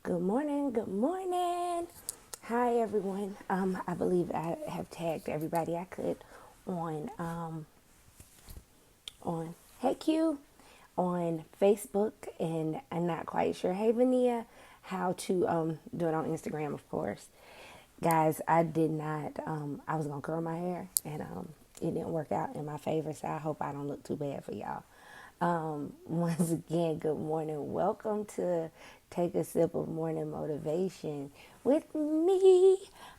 Good morning. Good morning. Hi, everyone. I believe I have tagged everybody I could on on Hey Q on Facebook, and I'm not quite sure. Hey, Vania, how to do it on Instagram, of course. Guys, I did not. I was gonna curl my hair, and it didn't work out in my favor. So I hope I don't look too bad for y'all. Once again, good morning. Welcome to Take a Sip of Morning Motivation with me.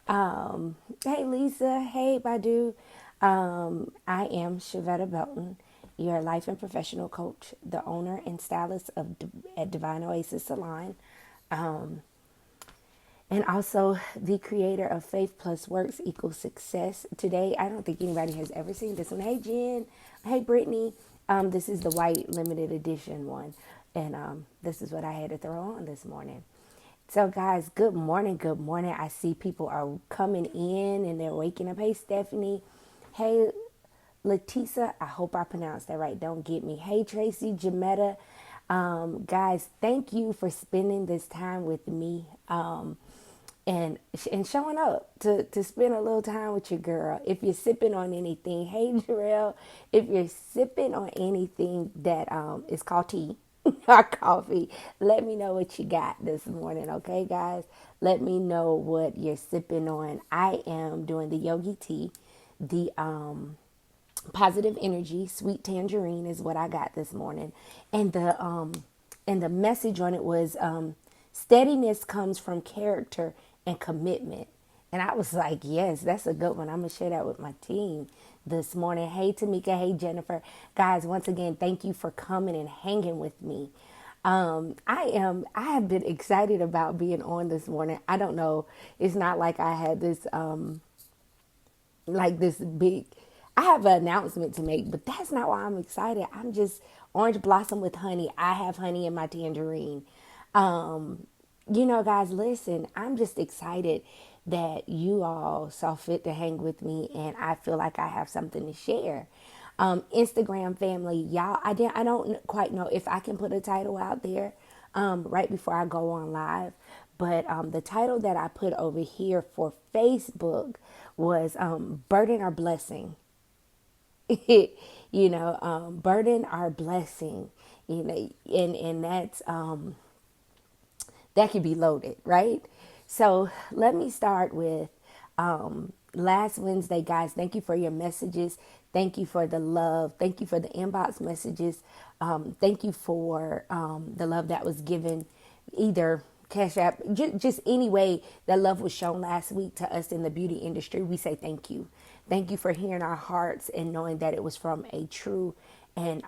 Hey, Lisa. Hey, Badu. I am Shavetta Belton, your life and professional coach, the owner and stylist at Divine Oasis Salon, and also the creator of Faith Plus Works Equals Success. Today, I don't think anybody has ever seen this one. Hey, Jen. Hey, Brittany. This is the white limited edition one. And this is what I had to throw on this morning. So, guys, good morning. Good morning. I see people are coming in and they're waking up. Hey, Stephanie. Hey, Letisa, I hope I pronounced that right. Don't get me. Hey, Tracy, Jametta. Guys, thank you for spending this time with me. And showing up to spend a little time with your girl. If you're sipping on anything, hey Jarrell, if you're sipping on anything that is called tea or coffee, let me know what you got this morning, okay, guys? Let me know what you're sipping on. I am doing the yogi tea, the positive energy, sweet tangerine is what I got this morning, and the message on it was steadiness comes from character and commitment. And I was like, yes, that's a good one. I'm gonna share that with my team this morning. Hey Tamika, hey Jennifer, guys. Once again, thank you for coming and hanging with me. I have been excited about being on this morning. I don't know. It's not like I had this like this big I have an announcement to make, but that's not why I'm excited. I'm just orange blossom with honey. I have honey in my tangerine. Guys, listen, I'm just excited that you all saw fit to hang with me, and I feel like I have something to share. Instagram family, y'all, I don't quite know if I can put a title out there right before I go on live. But the title that I put over here for Facebook was Burden or Blessing. Burden or blessing, and that could be loaded, right? So let me start with last Wednesday, guys. Thank you for your messages. Thank you for the love. Thank you for the inbox messages. Thank you for the love that was given, either Cash App, just any way that love was shown last week to us in the beauty industry. We say thank you. Thank you for hearing our hearts and knowing that it was from a true and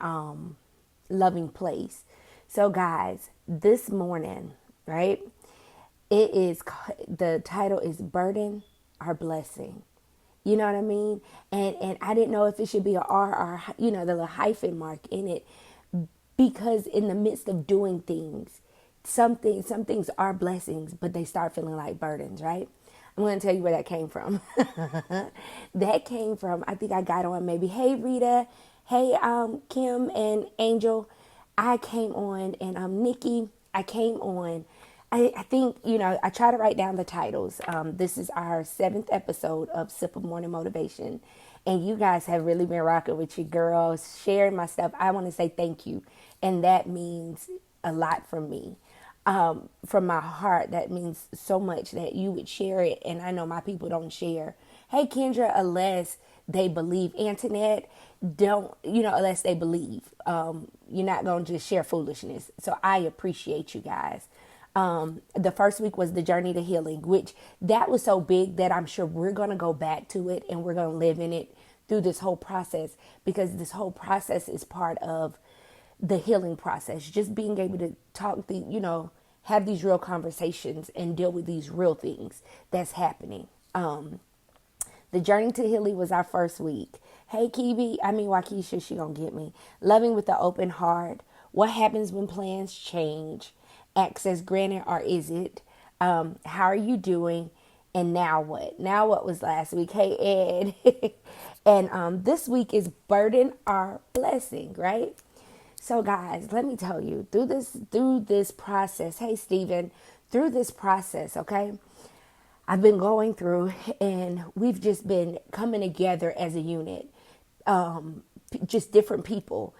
loving place. So, guys, this morning, right? It is the title is Burden or Blessing. You know what I mean? And I didn't know if it should be a R or the little hyphen mark in it, because in the midst of doing things, some things are blessings, but they start feeling like burdens, right? I'm going to tell you where that came from. That came from, I think I got on maybe, hey Rita, hey Kim and Angel. I came on, and Nikki, I came on. I think, I try to write down the titles. This is our 7th episode of Sip of Morning Motivation. And you guys have really been rocking with your girls, sharing my stuff. I want to say thank you. And that means a lot from me. From my heart, that means so much that you would share it. And I know my people don't share. Hey, Kendra, unless they believe. Antoinette, don't, unless they believe. You're not going to just share foolishness. So I appreciate you guys. The first week was the journey to healing, which that was so big that I'm sure we're going to go back to it, and we're going to live in it through this whole process, because this whole process is part of the healing process. Just being able to talk, have these real conversations and deal with these real things that's happening. The journey to healing was our first week. Hey, Waukesha, she gonna get me. Loving with the open heart. What happens when plans change? Access granted, or is it? How are you doing? And now what? Now what was last week? Hey, Ed. And this week is burden or blessing, right? So guys, let me tell you, through this process, hey Stephen, through this process, okay? I've been going through and we've just been coming together as a unit. Just different people.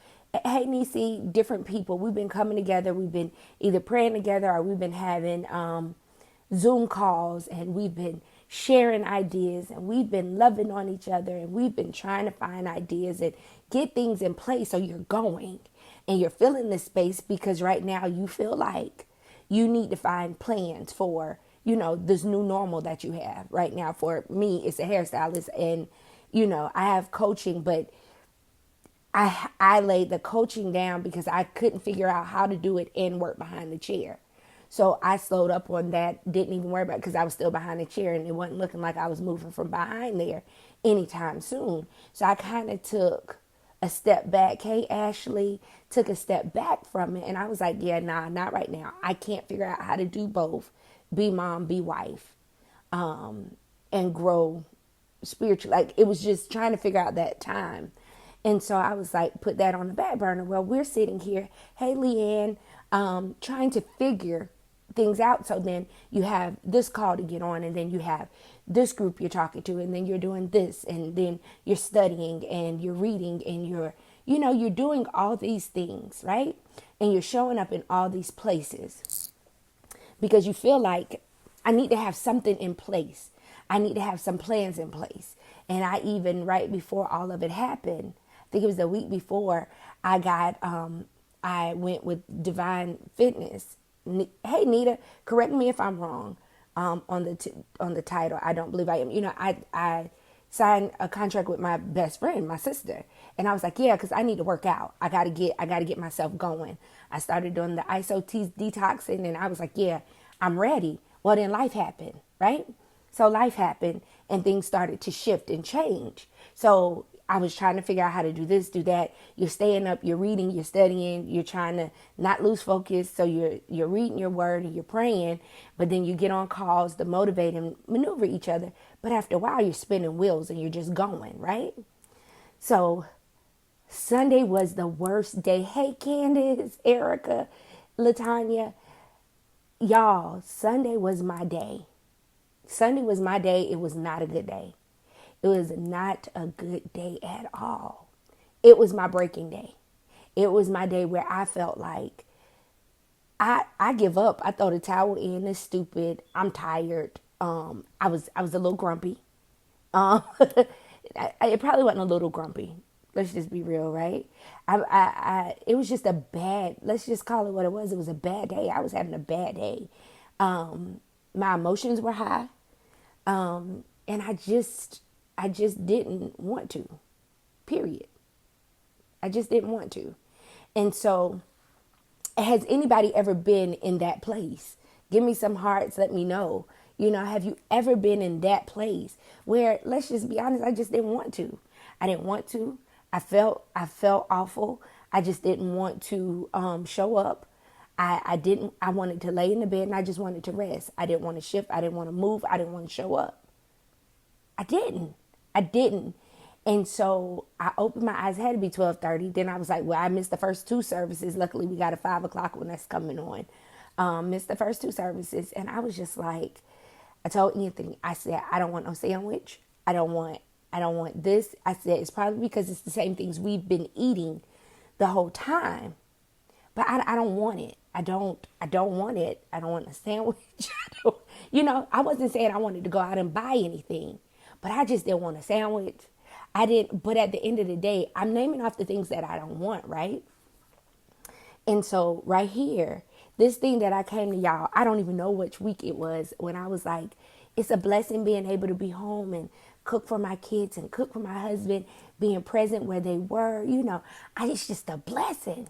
Hey Nisi, different people. We've been coming together. We've been either praying together or we've been having Zoom calls, and we've been sharing ideas, and we've been loving on each other, and we've been trying to find ideas and get things in place. So you're going and you're filling this space because right now you feel like you need to find plans for, this new normal that you have right now. For me, it's a hairstylist, and, I have coaching, but I laid the coaching down because I couldn't figure out how to do it and work behind the chair. So I slowed up on that, didn't even worry about it because I was still behind the chair and it wasn't looking like I was moving from behind there anytime soon. So I kind of took a step back. Hey, Ashley took a step back from it. And I was like, yeah, nah, not right now. I can't figure out how to do both, be mom, be wife, and grow spiritually. Like it was just trying to figure out that time. And so I was like, put that on the back burner. Well, we're sitting here, hey, Leanne, trying to figure things out. So then you have this call to get on, and then you have this group you're talking to, and then you're doing this, and then you're studying and you're reading and you're doing all these things, right? And you're showing up in all these places because you feel like I need to have something in place. I need to have some plans in place. And I even right before all of it happened, I think it was the week before, I went with Divine Fitness. Hey Nita, correct me if I'm wrong on the title. I don't believe I am. I signed a contract with my best friend, my sister, and I was like, yeah, because I need to work out. I gotta get myself going. I started doing the ISO detoxing, and I was like, yeah, I'm ready. Well, then life happened, right? So life happened and things started to shift and change. So I was trying to figure out how to do this, do that. You're staying up, you're reading, you're studying, you're trying to not lose focus. So you're reading your word and you're praying, but then you get on calls to motivate and maneuver each other. But after a while, you're spinning wheels and you're just going, right? So Sunday was the worst day. Hey, Candace, Erica, Latanya, y'all, Sunday was my day. Sunday was my day. It was not a good day. It was not a good day at all. It was my breaking day. It was my day where I felt like I give up. I throw the towel in. It's stupid. I'm tired. I was a little grumpy. It probably wasn't a little grumpy. Let's just be real, right? It was just a bad. Let's just call it what it was. It was a bad day. I was having a bad day. My emotions were high. And I just didn't want to, period. I just didn't want to. And so has anybody ever been in that place? Give me some hearts. Let me know. Have you ever been in that place where, let's just be honest, I just didn't want to. I didn't want to. I felt awful. I just didn't want to show up. I wanted to lay in the bed and I just wanted to rest. I didn't want to shift. I didn't want to move. I didn't want to show up. I didn't. And so I opened my eyes. It had to be 12:30. Then I was like, well, I missed the first two services. Luckily, we got a 5:00 one that's coming on. Missed the first two services. And I was just like, I told Anthony, I said, I don't want no sandwich. I don't want this. I said, it's probably because it's the same things we've been eating the whole time. But I don't want it. I don't want it. I don't want a sandwich. I wasn't saying I wanted to go out and buy anything, but I just didn't want a sandwich. But at the end of the day, I'm naming off the things that I don't want, right? And so right here, this thing that I came to y'all, I don't even know which week it was when I was like, it's a blessing being able to be home and cook for my kids and cook for my husband, being present where they were, it's just a blessing.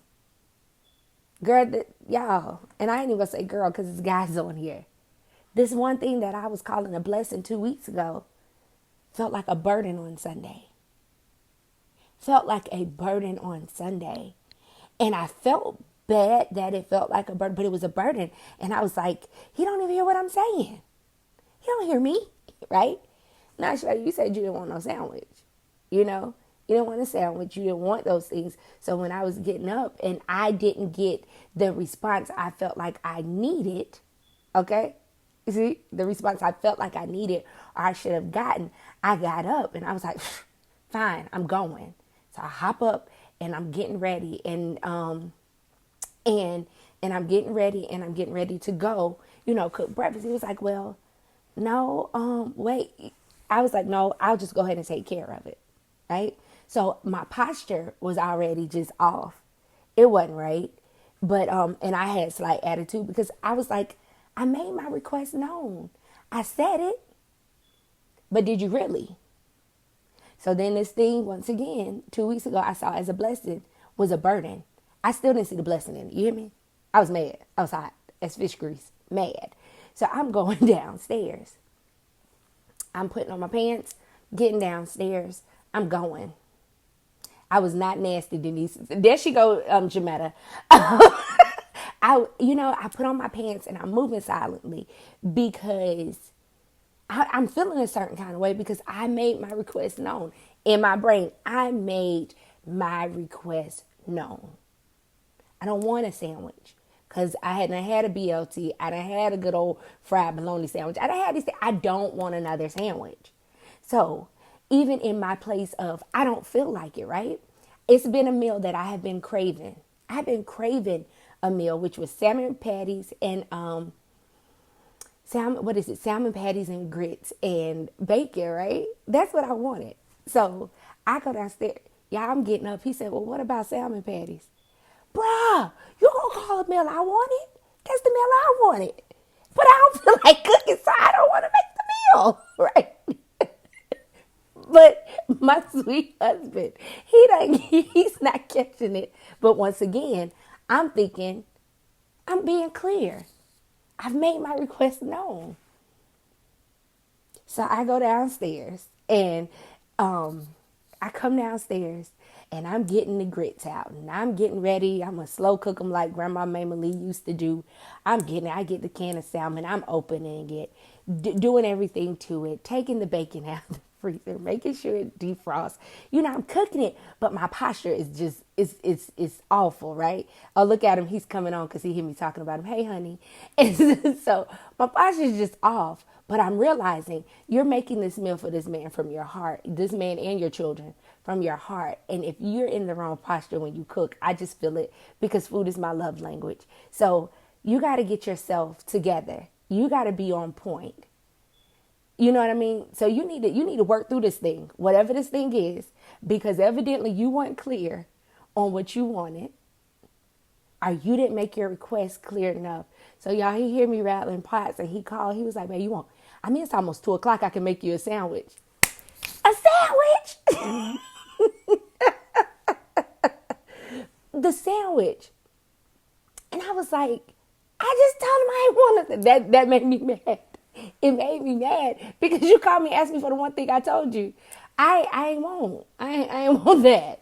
Girl, y'all, and I ain't even gonna say girl because it's guys on here. This one thing that I was calling a blessing 2 weeks ago felt like a burden on Sunday. Felt like a burden on Sunday. And I felt bad that it felt like a burden, but it was a burden. And I was like, he don't even hear what I'm saying. He don't hear me, right? Now, you said you didn't want no sandwich, You didn't want a sandwich. You didn't want those things. So when I was getting up and I didn't get the response I felt like I needed, okay? You see, the response I felt like I needed or I should have gotten, I got up and I was like, fine, I'm going. So I hop up and I'm getting ready and I'm getting ready and I'm getting ready to go, cook breakfast. He was like, well, no, wait. I was like, no, I'll just go ahead and take care of it. Right. So my posture was already just off. It wasn't right. But, and I had slight attitude because I was like, I made my request known. I said it, but did you really? So then this thing, once again, 2 weeks ago, I saw as a blessing was a burden. I still didn't see the blessing in it. You hear me? I was mad. I was hot as fish grease, mad. So I'm going downstairs. I'm putting on my pants, getting downstairs. I'm going. I was not nasty, Denise. There she go, Jametta. I put on my pants and I'm moving silently because I'm feeling a certain kind of way because I made my request known. In my brain, I made my request known. I don't want a sandwich because I hadn't had a BLT. I done had a good old fried bologna sandwich. I done had this thing. I don't want another sandwich. So even in my place of I don't feel like it, right? It's been a meal that I have been craving. I've been craving a meal, which was salmon patties and salmon patties and grits and bacon, right? That's what I wanted. So I go downstairs. Yeah, I'm getting up. He said, well, what about salmon patties? Bruh, you gonna call the meal I wanted? That's the meal I wanted. But I don't feel like cooking, so I don't want to make the meal, right? But my sweet husband, he's not catching it. But once again, I'm thinking, I'm being clear. I've made my request known. So I go downstairs and I come downstairs and I'm getting the grits out and I'm getting ready. I'm going to slow cook them like Grandma Mama Lee used to do. I get the can of salmon. I'm opening it, doing everything to it, taking the bacon out of the freezer, making sure it defrosts. I'm cooking it, but my posture is just, it's awful, right? Oh, look at him. He's coming on because he hear me talking about him. Hey, honey. And so my posture is just off. But I'm realizing you're making this meal for this man from your heart, this man and your children from your heart. And if you're in the wrong posture when you cook, I just feel it because food is my love language. So you got to get yourself together. You got to be on point. You know what I mean? So you need to work through this thing, whatever this thing is, because evidently you weren't clear on what you wanted. Or you didn't make your request clear enough. So y'all, he hear me rattling pots and he called. He was like, man, it's almost 2:00. I can make you a sandwich. A sandwich? The sandwich. And I was like, I just told him I ain't wanted that. That made me mad. It made me mad because you called me, asked me for the one thing I told you. I ain't want that,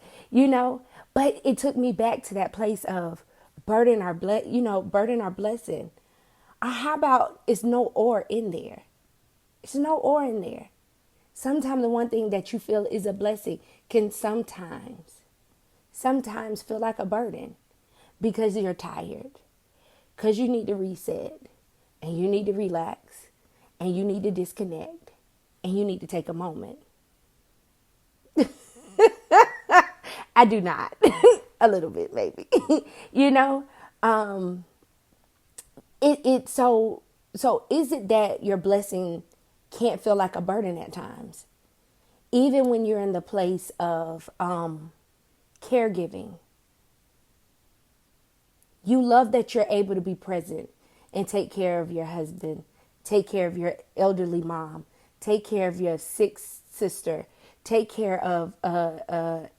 But it took me back to that place of burden our blessing. Or how about it's no or in there? It's no or in there. Sometimes the one thing that you feel is a blessing can sometimes feel like a burden because you're tired, because you need to reset and you need to relax and you need to disconnect and you need to take a moment. I do not. A little bit, maybe. So is it that your blessing can't feel like a burden at times? Even when you're in the place of caregiving. You love that you're able to be present and take care of your husband, take care of your elderly mom, take care of your sick sister, take care of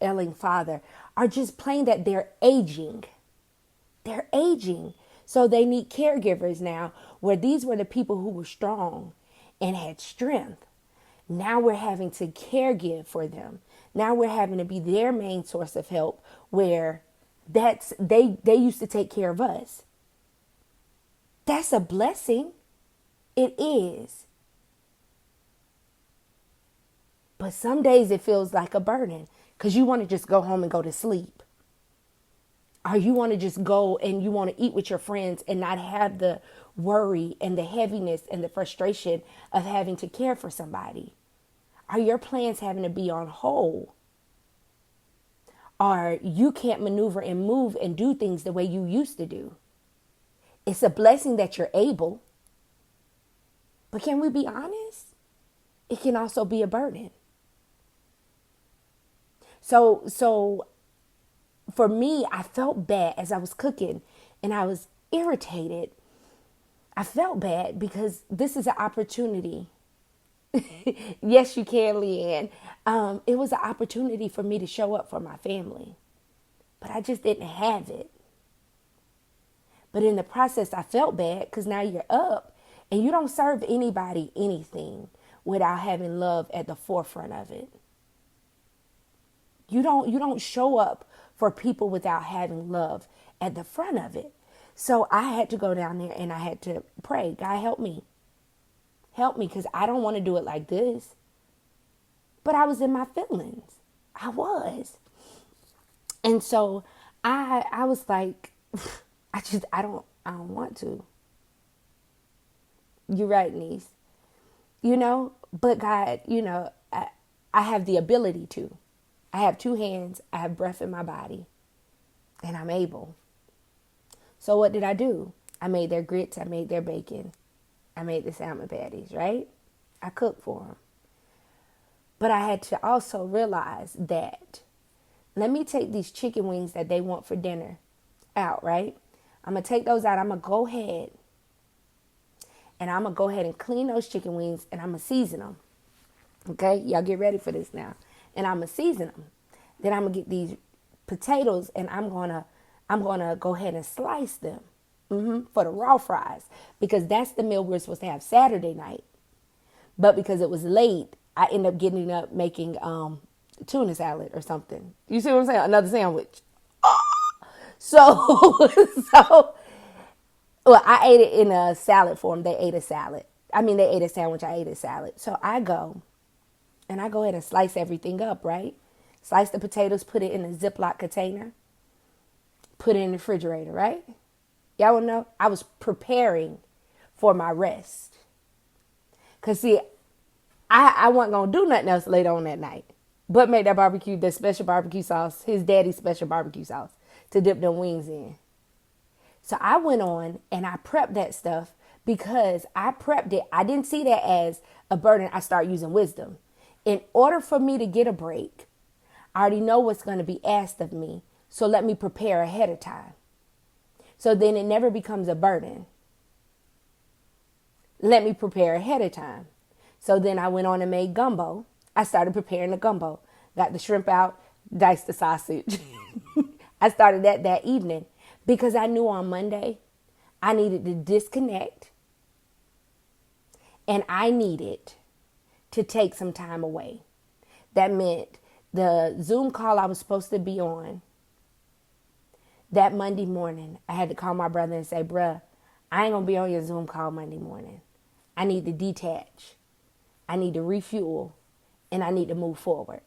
ailing father, or just plain that they're aging. They're aging. So they need caregivers now, where these were the people who were strong and had strength. Now we're having to caregive for them. Now we're having to be their main source of help, where they used to take care of us. That's a blessing. It is. But some days it feels like a burden because you want to just go home and go to sleep. Or you want to just go and you want to eat with your friends and not have the worry and the heaviness and the frustration of having to care for somebody. Are your plans having to be on hold? Or you can't maneuver and move and do things the way you used to do? It's a blessing that you're able. But can we be honest? It can also be a burden. So for me, I felt bad as I was cooking and I was irritated. I felt bad because this is an opportunity. Yes, you can, Leanne. It was an opportunity for me to show up for my family, but I just didn't have it. But in the process, I felt bad because now you're up and you don't serve anybody anything without having love at the forefront of it. You don't show up for people without having love at the front of it. So I had to go down there and I had to pray, God, help me. Help me, because I don't want to do it like this. But I was in my feelings. I was. And so I was like, I don't want to. You're right, niece. But God, I have the ability to. I have two hands, I have breath in my body, and I'm able. So what did I do? I made their grits, I made their bacon, I made the salmon patties, right? I cooked for them. But I had to also realize that, let me take these chicken wings that they want for dinner out, right? I'm going to take those out. I'm going to go ahead and clean those chicken wings and I'm going to season them. Okay, y'all get ready for this now. And I'm going to season them. Then I'm going to get these potatoes and I'm going to go ahead and slice them for the raw fries, because that's the meal we're supposed to have Saturday night. But because it was late, I ended up getting up making tuna salad or something. You see what I'm saying? Another sandwich. So, well, I ate it in a salad form. They ate a salad. They ate a sandwich. I ate a salad. So I go ahead and slice everything up, right? Slice the potatoes, put it in a Ziploc container, put it in the refrigerator, right? Y'all want to know? I was preparing for my rest. Because, see, I wasn't going to do nothing else later on that night but make that barbecue, the special barbecue sauce, his daddy's special barbecue sauce, to dip them wings in. So I went on and I prepped that stuff because I prepped it. I didn't see that as a burden. I started using wisdom. In order for me to get a break, I already know what's going to be asked of me. So let me prepare ahead of time. So then it never becomes a burden. Let me prepare ahead of time. So then I went on and made gumbo. I started preparing the gumbo. Got the shrimp out, diced the sausage. I started that evening because I knew on Monday I needed to disconnect and I needed to take some time away. That meant the Zoom call I was supposed to be on that Monday morning, I had to call my brother and say, bruh, I ain't going to be on your Zoom call Monday morning. I need to detach. I need to refuel and I need to move forward.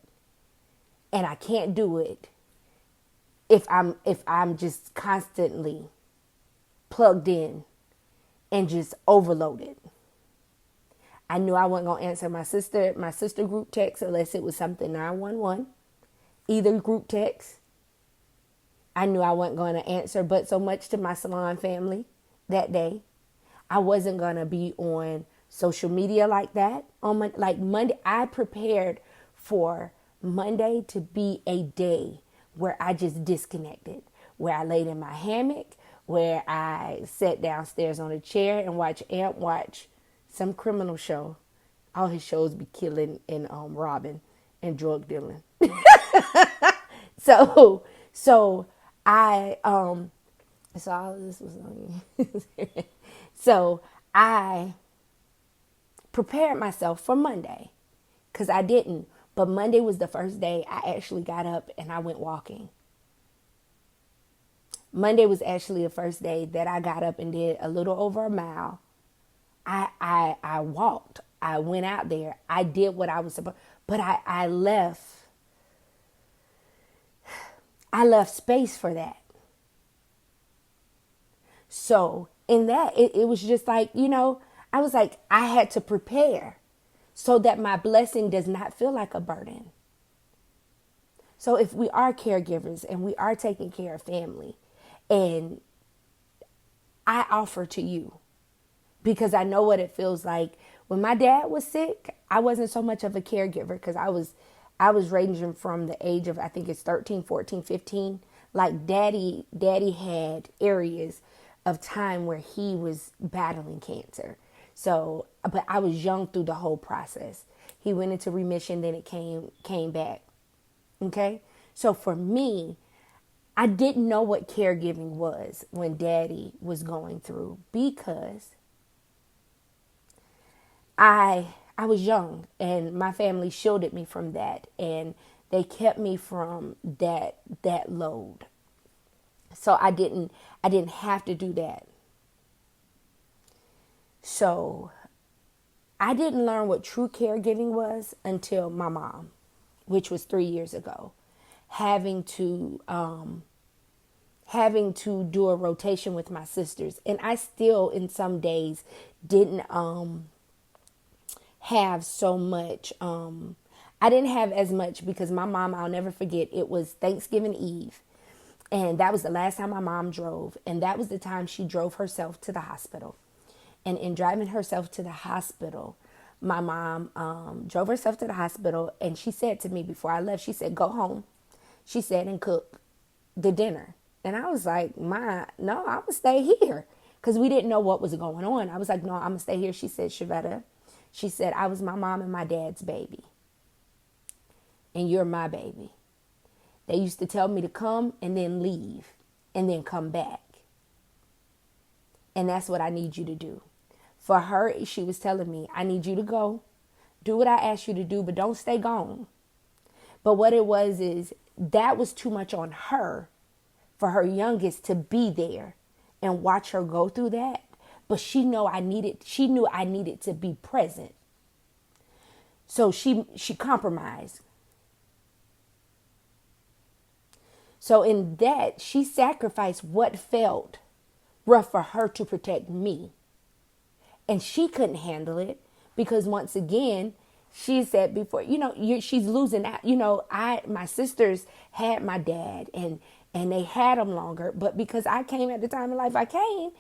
And I can't do it if I'm just constantly plugged in and just overloaded. I knew I wasn't going to answer my sister group text unless it was something 911, either group text. I knew I wasn't going to answer but so much to my salon family that day. I wasn't going to be on social media like that. Like Monday, I prepared for Monday to be a day where I just disconnected, where I laid in my hammock, where I sat downstairs on a chair and watched Amp watch some criminal show. All his shows be killing and robbing and drug dealing. So I so all of this was on you. So I prepared myself for Monday because I didn't. But Monday was the first day I actually got up and I went walking. Monday was actually the first day that I got up and did a little over a mile. I walked. I went out there. I did what I was supposed, but I left I left space for that. So in that, it was just like, I was like, I had to prepare so that my blessing does not feel like a burden. So if we are caregivers and we are taking care of family, and I offer to you because I know what it feels like. When my dad was sick, I wasn't so much of a caregiver because I was ranging from the age of, I think it's 13, 14, 15. Like daddy had areas of time where he was battling cancer. So, but I was young through the whole process. He went into remission, then it came back. Okay? So for me, I didn't know what caregiving was when daddy was going through because I was young and my family shielded me from that, and they kept me from that load. So I didn't have to do that. So I didn't learn what true caregiving was until my mom, which was 3 years ago, having to do a rotation with my sisters. And I still in some days didn't have so much. I didn't have as much because my mom, I'll never forget, it was Thanksgiving Eve. And that was the last time my mom drove. And that was the time she drove herself to the hospital. And in driving herself to the hospital, my mom drove herself to the hospital. And she said to me before I left, she said, go home. She said, and cook the dinner. And I was like, no, I'm going to stay here. Because we didn't know what was going on. I was like, no, I'm going to stay here. She said, Shavetta, she said, I was my mom and my dad's baby. And you're my baby. They used to tell me to come and then leave and then come back. And that's what I need you to do. For her, she was telling me, I need you to go, do what I asked you to do, but don't stay gone. But what it was is that was too much on her for her youngest to be there and watch her go through that. But she knew I needed to be present. So she compromised. So in that, she sacrificed what felt rough for her to protect me. And she couldn't handle it because once again, she said before, she's losing out. My sisters had my dad and they had him longer. But because I came at the time in life I came,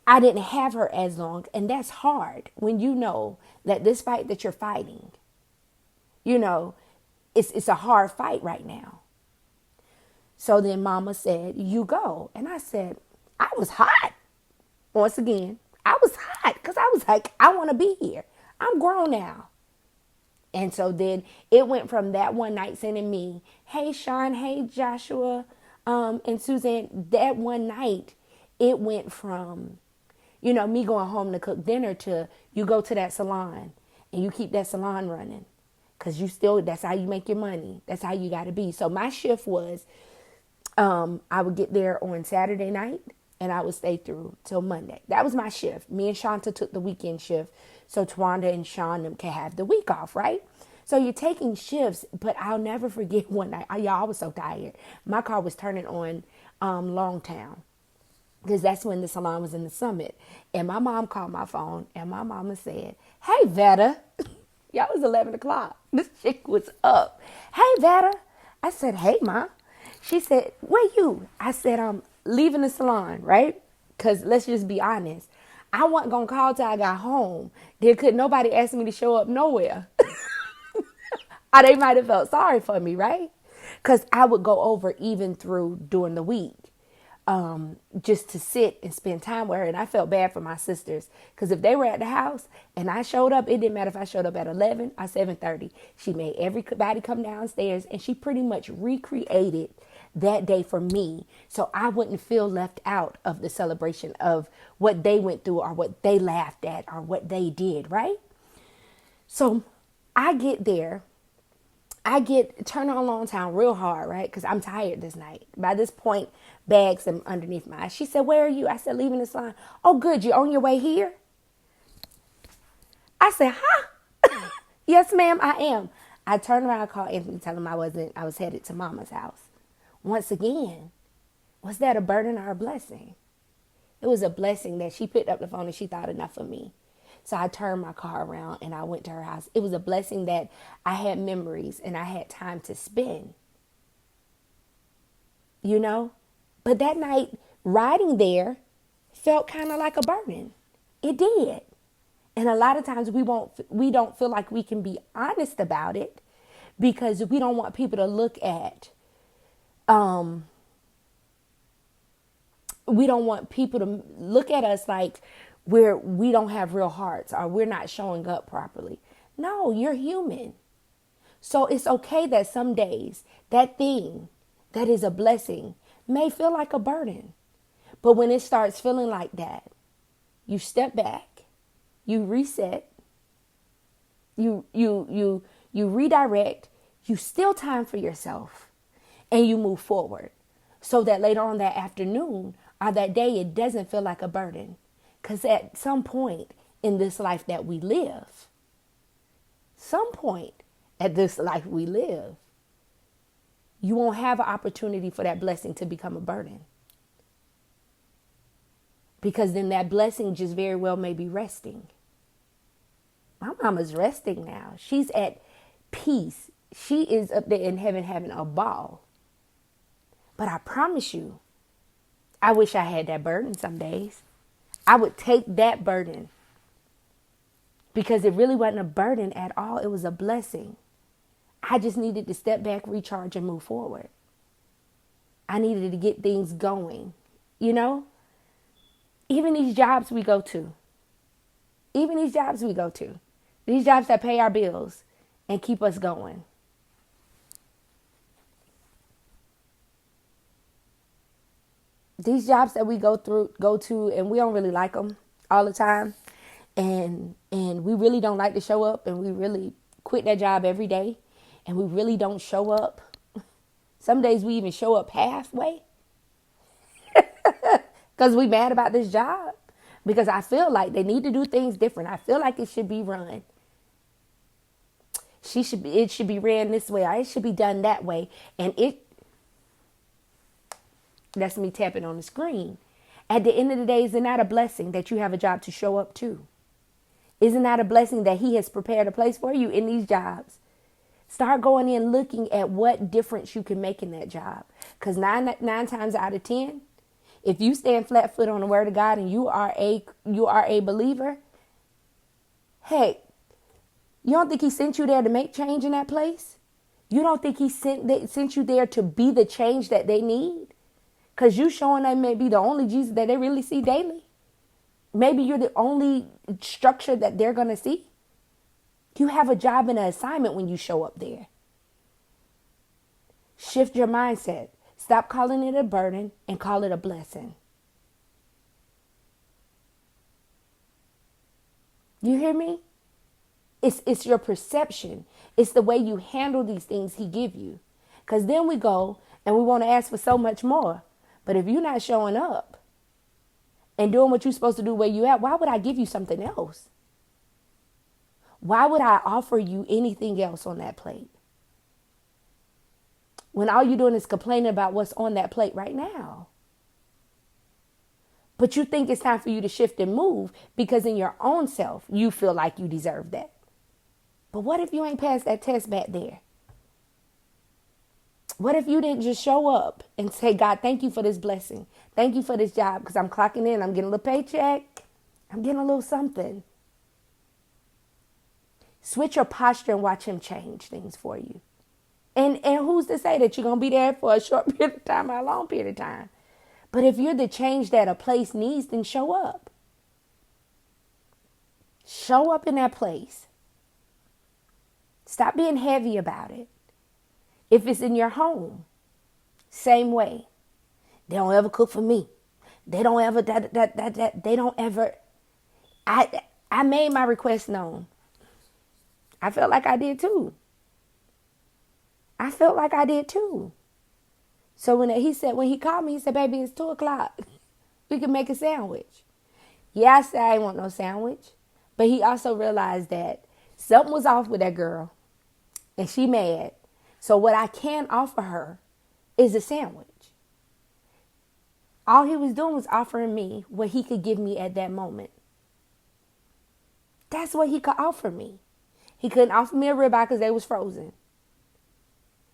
I didn't have her as long. And that's hard when you know that this fight that you're fighting, it's a hard fight right now. So then mama said, you go. And I said, I was hot. Once again, I was hot because I was like, I want to be here. I'm grown now. And so then it went from that one night sending me, hey, Sean, hey, Joshua, and Suzanne, that one night, it went from, me going home to cook dinner to you go to that salon and you keep that salon running because that's how you make your money. That's how you got to be. So my shift was, I would get there on Saturday night and I would stay through till Monday. That was my shift. Me and Shanta took the weekend shift so Twanda and Sean them can have the week off, right? So you're taking shifts, but I'll never forget one night. I was so tired. My car was turning on Longtown because that's when the salon was in the Summit. And my mom called my phone and my mama said, hey, Vetta. Y'all, it was 11 o'clock. This chick was up. Hey, Vetta. I said, hey, Ma. She said, where you? I said, I'm leaving the salon, right? Because let's just be honest. I wasn't going to call till I got home. There could nobody ask me to show up nowhere. Or they might have felt sorry for me, right? Because I would go over even through during the week just to sit and spend time with her. And I felt bad for my sisters because if they were at the house and I showed up, it didn't matter if I showed up at 11 or 7:30. She made everybody come downstairs and she pretty much recreated that day for me so I wouldn't feel left out of the celebration of what they went through or what they laughed at or what they did, right? So I get there. Turn on Longtown real hard, right? Because I'm tired this night. By this point, bags are underneath my eyes. She said, where are you? I said, leaving the salon. Oh, good. You on your way here? I said, huh? Yes, ma'am, I am. I turned around and called Anthony, tell him I was headed to mama's house. Once again, was that a burden or a blessing? It was a blessing that she picked up the phone and she thought enough of me. So I turned my car around and I went to her house. It was a blessing that I had memories and I had time to spend, you know? But that night, riding there felt kind of like a burden. It did. And a lot of times we don't feel like we can be honest about it because we don't want people to look at, we don't want people to look at us like we don't have real hearts or we're not showing up properly. No, you're human. So it's okay that some days that thing that is a blessing may feel like a burden. But when it starts feeling like that, you step back, you reset, you redirect, you steal time for yourself, and you move forward. So that later on that afternoon or that day, it doesn't feel like a burden. Because at some point in this life that we live, you won't have an opportunity for that blessing to become a burden. Because then that blessing just very well may be resting. My mama's resting now. She's at peace. She is up there in heaven having a ball. But I promise you, I wish I had that burden some days. I would take that burden because it really wasn't a burden at all. It was a blessing. I just needed to step back, recharge, and move forward. I needed to get things going, you know? Even these jobs we go to, these jobs that pay our bills and keep us going. These jobs that we go to, and we don't really like them all the time. And we really don't like to show up, and we really quit that job every day. And we really don't show up. Some days we even show up halfway. Because we mad about this job. Because I feel like they need to do things different. I feel like it should be run. It should be ran this way. Or it should be done that way. And that's me tapping on the screen. At the end of the day, isn't that a blessing that you have a job to show up to? Isn't that a blessing that he has prepared a place for you in these jobs? Start going in looking at what difference you can make in that job. Because nine times out of 10, if you stand flat foot on the word of God and you are a believer, hey, you don't think he sent you there to make change in that place? You don't think he sent you there to be the change that they need? Because you showing them may be the only Jesus that they really see daily. Maybe you're the only structure that they're going to see. You have a job and an assignment when you show up there. Shift your mindset. Stop calling it a burden and call it a blessing. You hear me? It's your perception. It's the way you handle these things he give you. Because then we go and we want to ask for so much more. But if you're not showing up and doing what you're supposed to do where you at, why would I give you something else? Why would I offer you anything else on that plate? When all you're doing is complaining about what's on that plate right now. But you think it's time for you to shift and move because in your own self, you feel like you deserve that. But what if you ain't passed that test back there? What if you didn't just show up and say, God, thank you for this blessing. Thank you for this job because I'm clocking in. I'm getting a little paycheck. I'm getting a little something. Switch your posture and watch him change things for you. And who's to say that you're going to be there for a short period of time or a long period of time? But if you're the change that a place needs, then show up. Show up in that place. Stop being heavy about it. If it's in your home, same way. They don't ever cook for me. They don't ever, they don't ever. I made my request known. I felt like I did too. So when he called me, he said, baby, it's 2:00. We can make a sandwich. Yeah, I said I didn't want no sandwich. But he also realized that something was off with that girl. And she mad. So what I can offer her is a sandwich. All he was doing was offering me what he could give me at that moment. That's what he could offer me. He couldn't offer me a ribeye because they was frozen.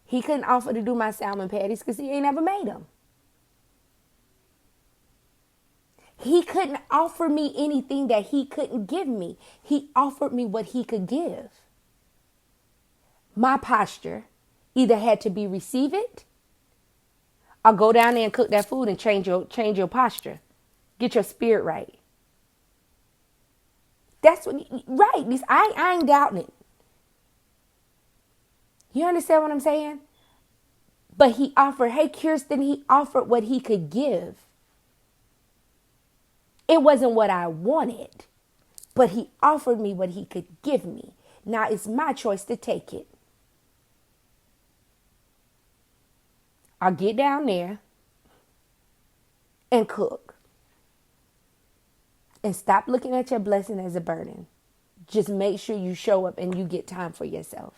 He couldn't offer to do my salmon patties because he ain't never made them. He couldn't offer me anything that he couldn't give me. He offered me what he could give. My posture either had to be receive it or go down there and cook that food and change your posture. Get your spirit right. That's what, right. I ain't doubting it. You understand what I'm saying? But he offered, hey, Kirsten, he offered what he could give. It wasn't what I wanted, but he offered me what he could give me. Now it's my choice to take it. I'll get down there and cook. And stop looking at your blessing as a burden. Just make sure you show up and you get time for yourself.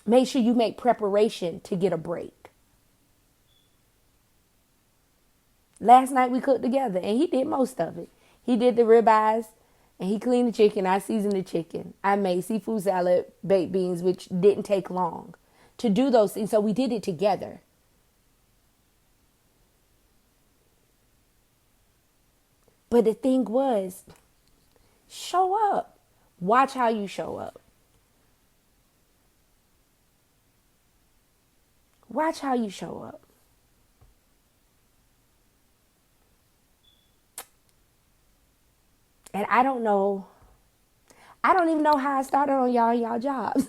Make sure you make preparation to get a break. Last night we cooked together and he did most of it. He did the ribeyes and he cleaned the chicken. I seasoned the chicken. I made seafood salad, baked beans, which didn't take long to do those things. So we did it together. But the thing was, show up. Watch how you show up. Watch how you show up. And I don't even know how I started on y'all jobs.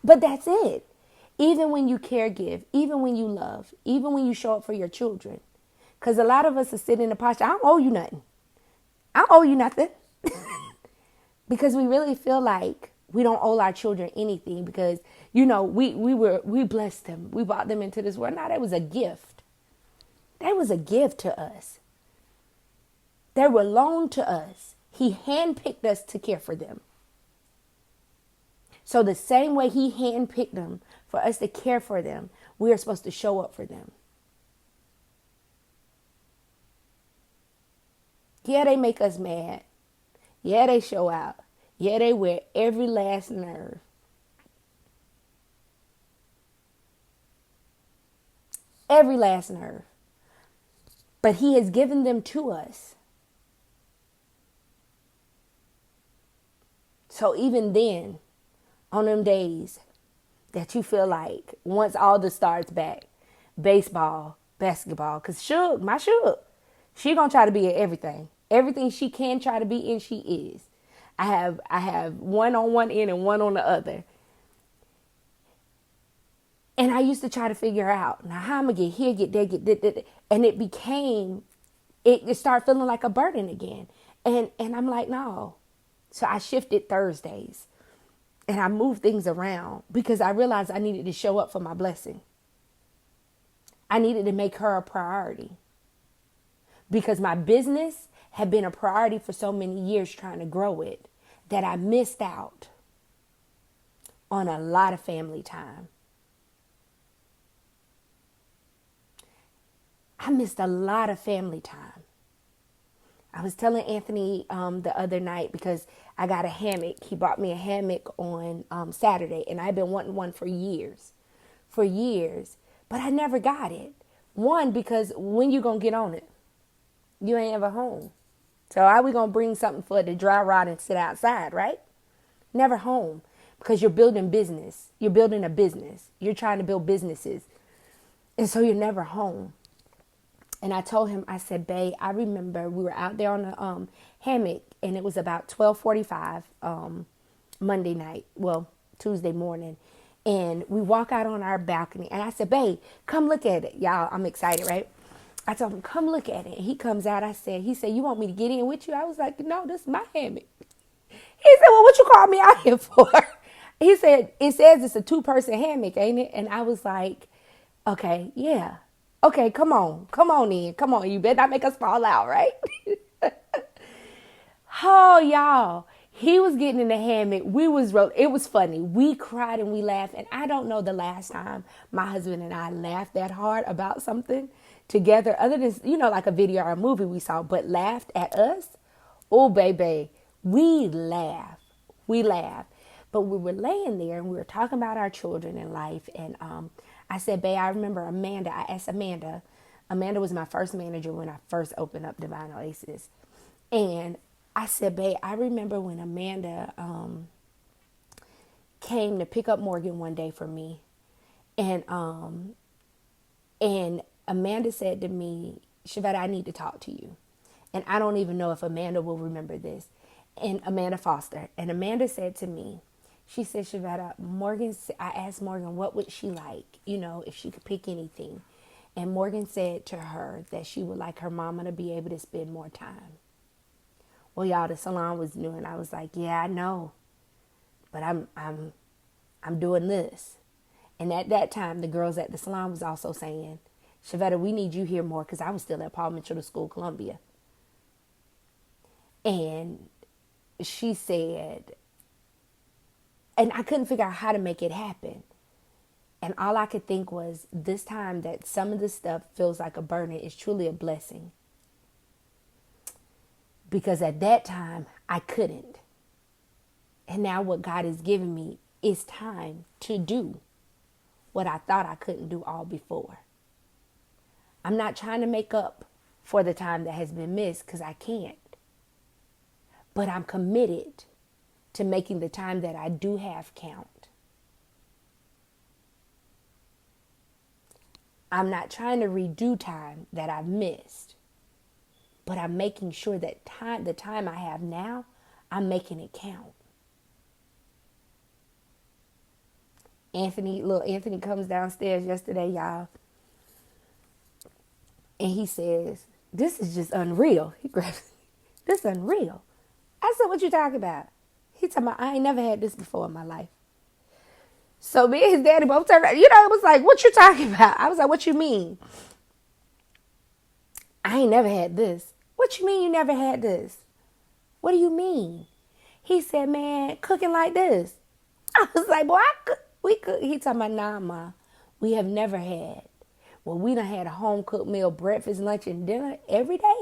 But that's it. Even when you care give, even when you love, even when you show up for your children. Because a lot of us are sitting in the posture, I don't owe you nothing. I don't owe you nothing. Because we really feel like we don't owe our children anything because, we blessed them. We brought them into this world. No, that was a gift. That was a gift to us. They were loaned to us. He handpicked us to care for them. So the same way he handpicked them for us to care for them, we are supposed to show up for them. Yeah, they make us mad. Yeah, they show out. Yeah, they wear every last nerve. Every last nerve. But he has given them to us. So even then, on them days that you feel like once all the stars back, baseball, basketball, because my Suge, she gonna try to be at everything. Everything she can try to be in, she is. I have one on one end and one on the other. And I used to try to figure out, now how I'm going to get here, get there, get that. And it started feeling like a burden again. And I'm like, no. So I shifted Thursdays. And I moved things around because I realized I needed to show up for my blessing. I needed to make her a priority. Because my business had been a priority for so many years trying to grow it that I missed out on a lot of family time. I missed a lot of family time. I was telling Anthony the other night because I got a hammock. He bought me a hammock on Saturday, and I've been wanting one for years. But I never got it. One, because when you going to get on it? You ain't ever home. So how we going to bring something for it to dry rot and sit outside, right? Never home, because you're building business. You're building a business. You're trying to build businesses. And so you're never home. And I told him, I said, babe, I remember we were out there on the hammock, and it was about 12:45 Monday night, well, Tuesday morning. And we walk out on our balcony, and I said, babe, come look at it. Y'all, I'm excited, right? I told him, come look at it. He comes out. He said, you want me to get in with you? I was like, no, this is my hammock. He said, well, what you call me out here for? He said, it says it's a 2-person hammock, ain't it? And I was like, okay, yeah. Okay, come on in. Come on, you better not make us fall out, right? Oh, y'all, He was getting in the hammock. It was funny. We cried and we laughed. And I don't know the last time my husband and I laughed that hard about something together, other than, like a video or a movie we saw, but laughed at us. Oh, baby, we laughed. We laughed. But we were laying there and we were talking about our children and life. And I said, babe, I remember Amanda. I asked Amanda. Amanda was my first manager when I first opened up Divine Oasis. And I said, babe, I remember when Amanda came to pick up Morgan one day for me. And Amanda said to me, Shavetta, I need to talk to you. And I don't even know if Amanda will remember this. And Amanda Foster. And Amanda said to me, she said, Shavetta, I asked Morgan, what would she like, if she could pick anything. And Morgan said to her that she would like her mama to be able to spend more time. Well, y'all, the salon was new, and I was like, yeah, I know, but I'm doing this. And at that time, the girls at the salon was also saying, Shavetta, we need you here more, because I was still at Paul Mitchell School, Columbia. And she said, and I couldn't figure out how to make it happen. And all I could think was, this time that some of this stuff feels like a burden is truly a blessing. Because at that time, I couldn't. And now what God has given me is time to do what I thought I couldn't do all before. I'm not trying to make up for the time that has been missed, because I can't. But I'm committed to making the time that I do have count. I'm not trying to redo time that I've missed, but I'm making sure that the time I have now, I'm making it count. Anthony comes downstairs yesterday, y'all, and he says, this is just unreal. He grabs, this is unreal. I said, what you talking about? He talking about, I ain't never had this before in my life. So me and his daddy both turned around. It was like, what you talking about? I was like, what you mean? I ain't never had this. What you mean you never had this? What do you mean? He said, man, cooking like this. I was like, boy, we cook. He talking about, nah, ma, we have never had. Well, we done had a home cooked meal, breakfast, lunch, and dinner every day.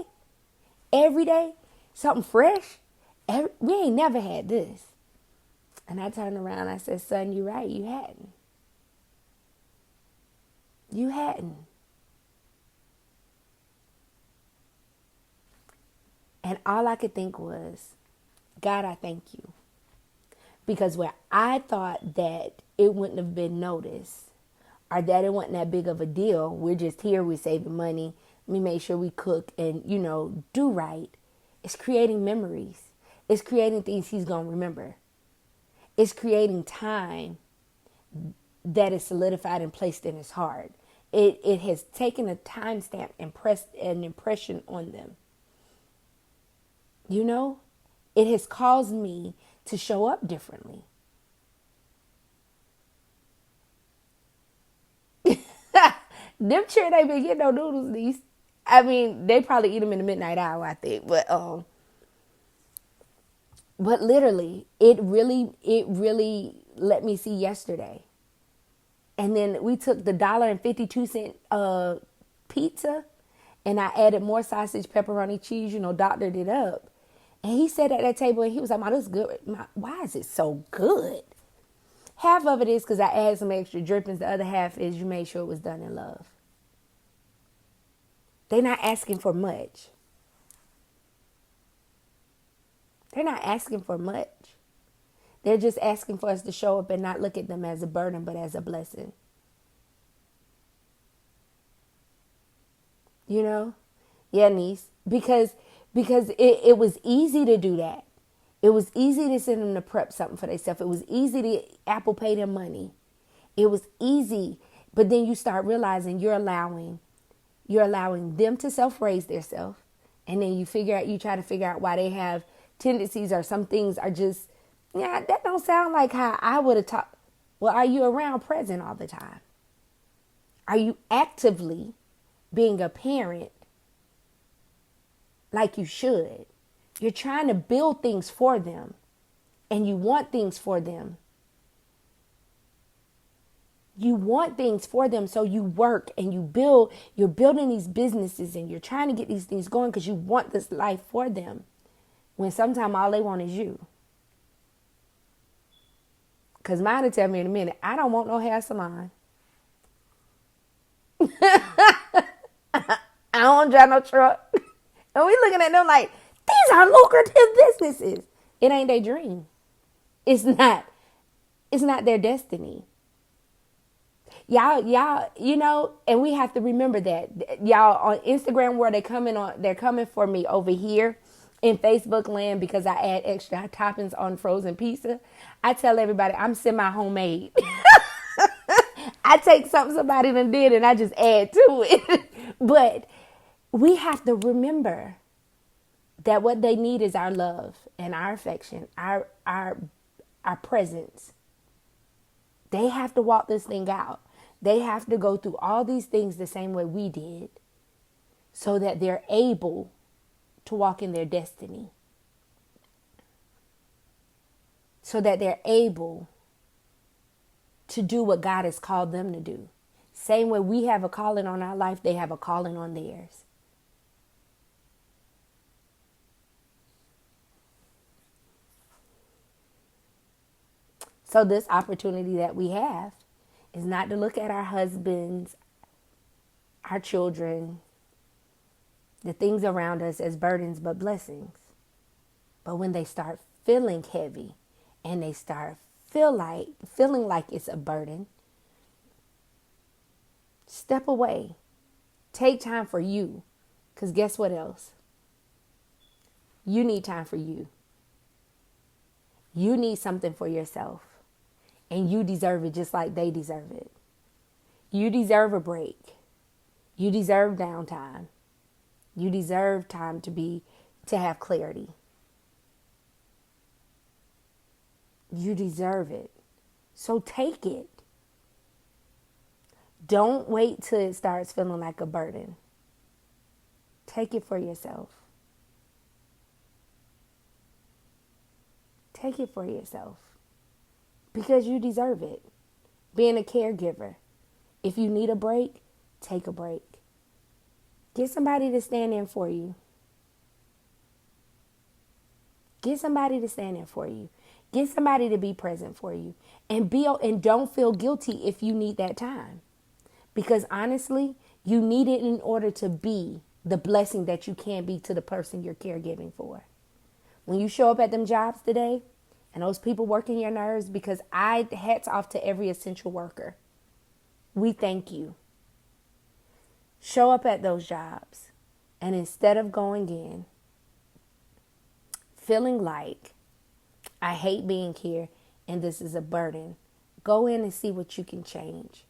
Every day. Something fresh. We ain't never had this. And I turned around and I said, son, you're right. You hadn't. You hadn't. And all I could think was, God, I thank you. Because where I thought that it wouldn't have been noticed, or that it wasn't that big of a deal, we're just here, we're saving money, we make sure we cook and, do right. It's creating memories. It's creating things he's going to remember. It's creating time that is solidified and placed in his heart. It has taken a timestamp and pressed an impression on them. It has caused me to show up differently. Them children ain't been getting no noodles these. I mean, they probably eat them in the midnight hour, I think. But literally, it really let me see yesterday. And then we took the $1.52 pizza, and I added more sausage, pepperoni, cheese, doctored it up. And he sat at that table and he was like, "Ma, this is good. Why is it so good?" Half of it is because I added some extra drippings. The other half is you made sure it was done in love. They're not asking for much. They're not asking for much. They're just asking for us to show up and not look at them as a burden, but as a blessing. Yeah, niece. Because it was easy to do that. It was easy to send them to prep something for themselves. It was easy to Apple Pay them money. It was easy. But then you start realizing you're allowing them to self-raise themselves. And then you try to figure out why they have tendencies, or some things are just, that don't sound like how I would have taught. Well, are you around present all the time? Are you actively being a parent like you should? You're trying to build things for them. and you want things for them. You want things for them, so you work and you build. You're building these businesses and you're trying to get these things going because you want this life for them. When sometimes all they want is you. Because mine will tell me in a minute, I don't want no hair salon. I don't drive no truck. And we looking at them like, these are lucrative businesses. It ain't their dream. It's not. It's not their destiny. Y'all, and we have to remember that. Y'all on Instagram where they're coming for me over here in Facebook land because I add extra toppings on frozen pizza. I tell everybody I'm semi-homemade. I take something somebody done did and I just add to it. But we have to remember that what they need is our love and our affection, our presence. They have to walk this thing out. They have to go through all these things the same way we did so that they're able to walk in their destiny. So that they're able to do what God has called them to do. Same way we have a calling on our life, they have a calling on theirs. So this opportunity that we have is not to look at our husbands, our children, the things around us as burdens but blessings. But when they start feeling heavy and they start feeling like it's a burden, step away. Take time for you. Because guess what else? You need time for you. You need something for yourself. And you deserve it just like they deserve it. You deserve a break. You deserve downtime. You deserve time to have clarity. You deserve it. So take it. Don't wait till it starts feeling like a burden. Take it for yourself. Take it for yourself. Because you deserve it. Being a caregiver. If you need a break, take a break. Get somebody to stand in for you. Get somebody to stand in for you. Get somebody to be present for you. And don't feel guilty if you need that time. Because honestly, you need it in order to be the blessing that you can be to the person you're caregiving for. When you show up at them jobs today, and those people working your nerves, because hats off to every essential worker. We thank you. Show up at those jobs. And instead of going in, feeling like, I hate being here and this is a burden, go in and see what you can change.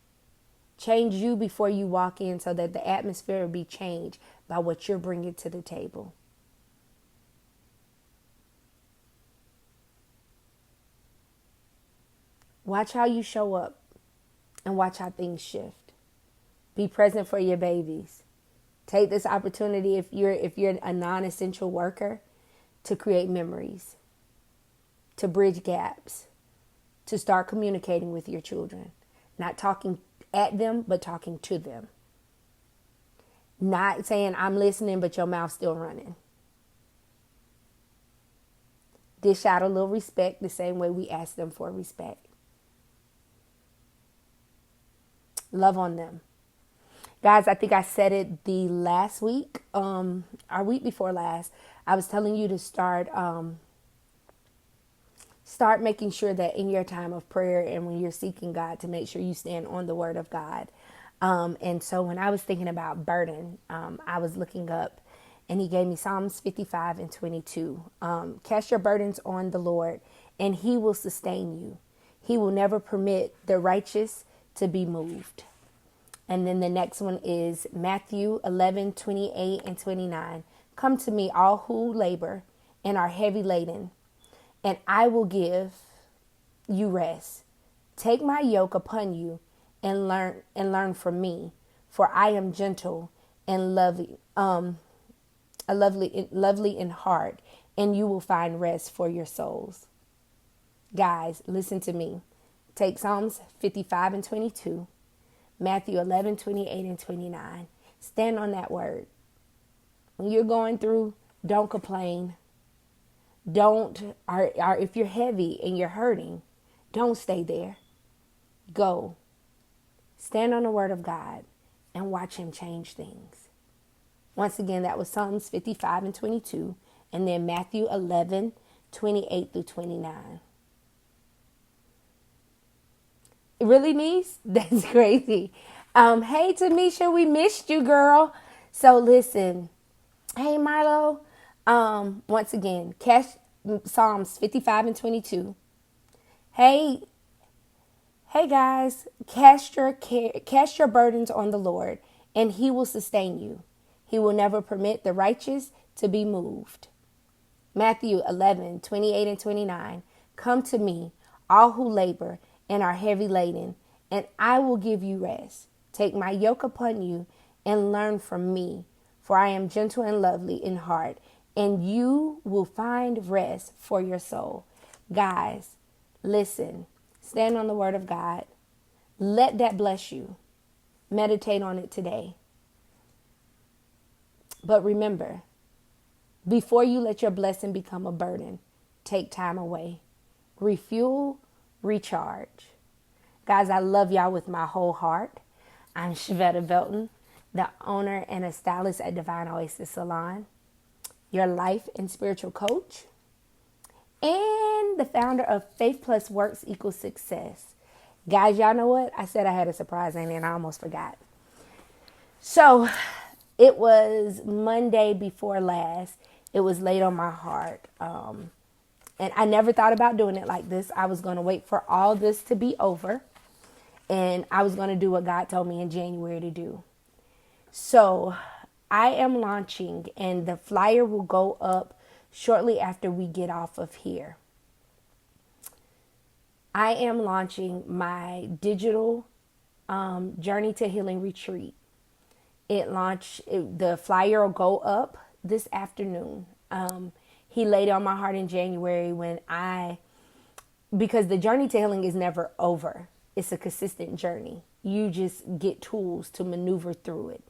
Change you before you walk in so that the atmosphere will be changed by what you're bringing to the table. Watch how you show up and watch how things shift. Be present for your babies. Take this opportunity if you're a non-essential worker to create memories, to bridge gaps, to start communicating with your children. Not talking at them, but talking to them. Not saying I'm listening, but your mouth's still running. Dish out a little respect the same way we ask them for respect. Love on them. Guys, I think I said it the last week, our week before last. I was telling you to start making sure that in your time of prayer and when you're seeking God, to make sure you stand on the word of God. And so when I was thinking about burden, I was looking up and he gave me Psalms 55 and 22. Cast your burdens on the Lord and he will sustain you. He will never permit the righteous to be moved. And then the next one is Matthew 11, 28 and 29. Come to me, all who labor and are heavy laden, and I will give you rest. Take my yoke upon you and learn from me, for I am gentle and lovely in heart, and you will find rest for your souls. Guys, listen to me. Take Psalms 55 and 22, Matthew 11, 28 and 29. Stand on that word. When you're going through, don't complain. Or if you're heavy and you're hurting, don't stay there. Go. Stand on the word of God and watch him change things. Once again, that was Psalms 55 and 22, and then Matthew 11, 28 through 29. Really, niece? That's crazy. Hey, Tamisha, we missed you, girl. So listen. Hey, Milo. Once again, Psalms 55 and 22. Hey, hey guys, cast your burdens on the Lord, and he will sustain you. He will never permit the righteous to be moved. Matthew 11, 28 and 29. Come to me, all who labor and are heavy laden, and I will give you rest. Take my yoke upon you and learn from me, for I am gentle and lovely in heart, and you will find rest for your soul. Guys, listen, stand on the word of God. Let that bless you. Meditate on it today. But remember, before you let your blessing become a burden, take time away. Refuel, recharge. Guys, I love y'all with my whole heart. I'm Shavetta Belton, the owner and a stylist at Divine Oasis Salon, your life and spiritual coach, and the founder of Faith Plus Works Equals Success. Guys, y'all know what? I said I had a surprise and I almost forgot. So it was Monday before last. It was laid on my heart. And I never thought about doing it like this. I was going to wait for all this to be over. And I was going to do what God told me in January to do. So I am launching, and the flyer will go up shortly after we get off of here. I am launching my digital Journey to Healing retreat. The flyer will go up this afternoon. He laid on my heart in January because the journey to healing is never over. It's a consistent journey. You just get tools to maneuver through it.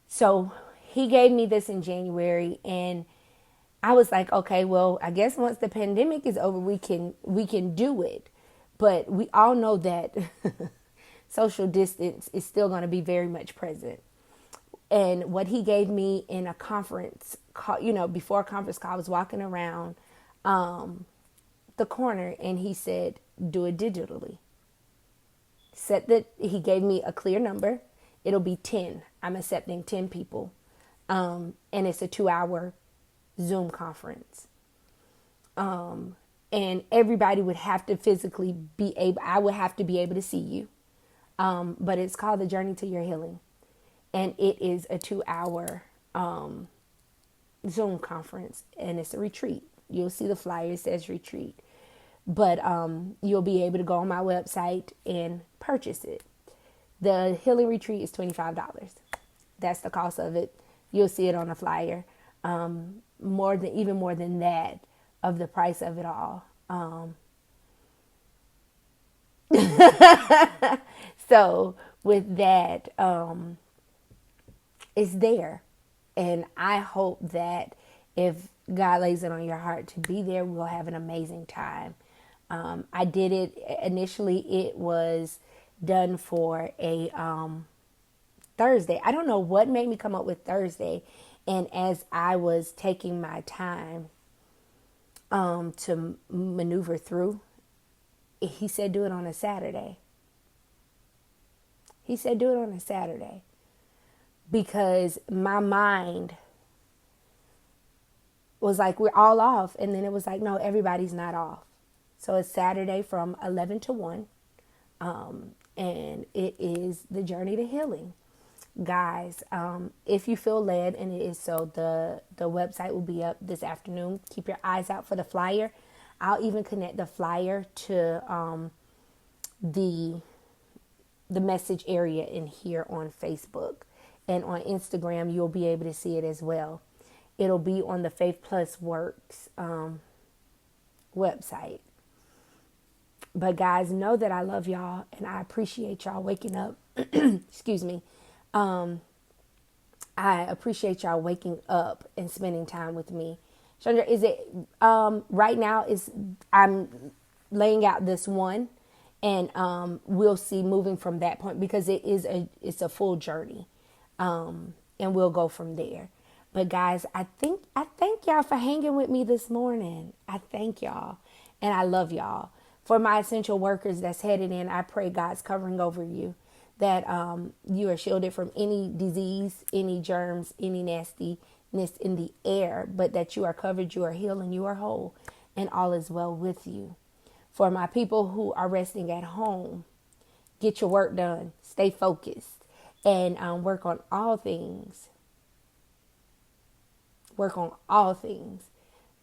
So he gave me this in January, and I was like, okay, well, I guess once the pandemic is over, we can do it. But we all know that social distance is still going to be very much present. And what he gave me in a conference call, before a conference call, I was walking around the corner, and he said, do it digitally. He gave me a clear number. It'll be 10. I'm accepting 10 people. And it's a 2-hour Zoom conference. And everybody would have to physically I would have to be able to see you. But it's called the Journey to Your Healing. And it is a 2-hour Zoom conference, and it's a retreat. You'll see the flyer, it says retreat. But you'll be able to go on my website and purchase it. The healing retreat is $25. That's the cost of it. You'll see it on the flyer. Even more than that of the price of it all. So with that, it's there. And I hope that if God lays it on your heart to be there, we'll have an amazing time. I did it initially. It was done for a Thursday. I don't know what made me come up with Thursday. And as I was taking my time to maneuver through, he said, do it on a Saturday. He said, do it on a Saturday. Because my mind was like, we're all off. And then it was like, no, everybody's not off. So it's Saturday from 11 to 1. And it is the Journey to Healing. Guys, if you feel led, and it is so, the website will be up this afternoon. Keep your eyes out for the flyer. I'll even connect the flyer to the message area in here on Facebook. And on Instagram, you'll be able to see it as well. It'll be on the Faith Plus Works website. But guys, know that I love y'all and I appreciate y'all waking up. Excuse me. I appreciate y'all waking up and spending time with me. Chandra, is it right now is I'm laying out this one, and we'll see moving from that point, because it's a full journey. And we'll go from there. But guys, I thank y'all for hanging with me this morning. I thank y'all and I love y'all. For my essential workers that's headed in, I pray God's covering over you, that you are shielded from any disease, any germs, any nastiness in the air, but that you are covered, you are healed, and you are whole, and all is well with you. For my people who are resting at home, get your work done, stay focused, and work on all things. Work on all things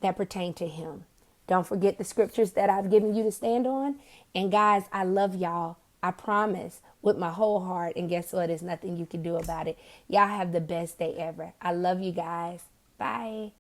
that pertain to Him. Don't forget the scriptures that I've given you to stand on. And guys, I love y'all. I promise, with my whole heart. And guess what? There's nothing you can do about it. Y'all have the best day ever. I love you guys. Bye.